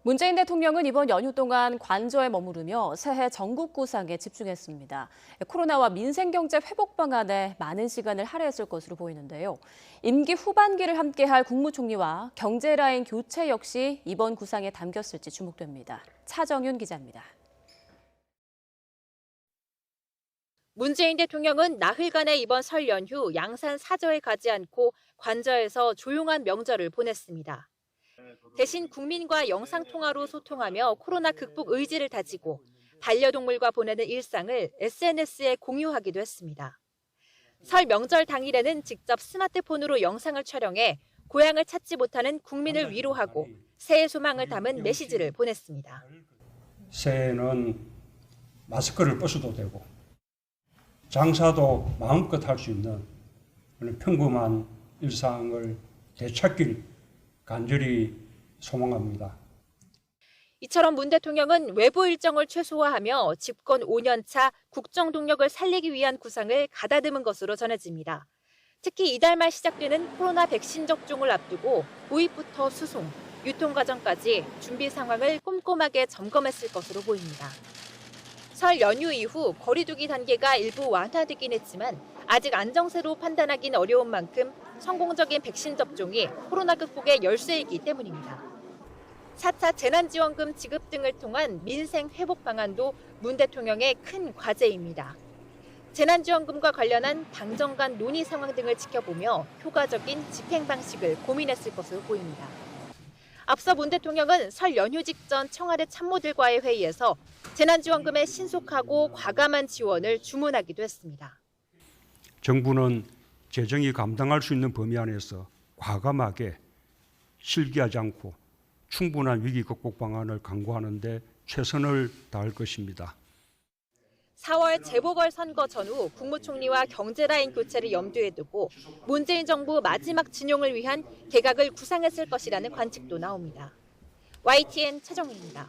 문재인 대통령은 이번 연휴 동안 관저에 머무르며 새해 전국 구상에 집중했습니다. 코로나와 민생경제 회복 방안에 많은 시간을 할애했을 것으로 보이는데요. 임기 후반기를 함께할 국무총리와 경제 라인 교체 역시 이번 구상에 담겼을지 주목됩니다. 차정윤 기자입니다. 문재인 대통령은 나흘간의 이번 설 연휴 양산 사저에 가지 않고 관저에서 조용한 명절을 보냈습니다. 대신 국민과 영상통화로 소통하며 코로나 극복 의지를 다지고 반려동물과 보내는 일상을 SNS에 공유하기도 했습니다. 설 명절 당일에는 직접 스마트폰으로 영상을 촬영해 고향을 찾지 못하는 국민을 위로하고 새해 소망을 담은 메시지를 보냈습니다. 새해에는 마스크를 벗어도 되고 장사도 마음껏 할 수 있는 그런 평범한 일상을 되찾길 간절히 소망합니다. 이처럼 문 대통령은 외부 일정을 최소화하며 집권 5년 차 국정 동력을 살리기 위한 구상을 가다듬은 것으로 전해집니다. 특히 이달 말 시작되는 코로나 백신 접종을 앞두고 도입부터 수송, 유통 과정까지 준비 상황을 꼼꼼하게 점검했을 것으로 보입니다. 설 연휴 이후 거리 두기 단계가 일부 완화되긴 했지만 아직 안정세로 판단하기는 어려운 만큼 성공적인 백신 접종이 코로나 극복의 열쇠이기 때문입니다. 4차 재난지원금 지급 등을 통한 민생 회복 방안도 문 대통령의 큰 과제입니다. 재난지원금과 관련한 당정 간 논의 상황 등을 지켜보며 효과적인 집행 방식을 고민했을 것으로 보입니다. 앞서 문 대통령은 설 연휴 직전 청와대 참모들과의 회의에서 재난지원금의 신속하고 과감한 지원을 주문하기도 했습니다. 정부는 재정이 감당할 수 있는 범위 안에서 과감하게 실기하지 않고 충분한 위기 극복 방안을 강구하는 데 최선을 다할 것입니다. 4월 재보궐선거 전후 국무총리와 경제라인 교체를 염두에 두고 문재인 정부 마지막 진용을 위한 개각을 구상했을 것이라는 관측도 나옵니다. YTN 최정윤입니다.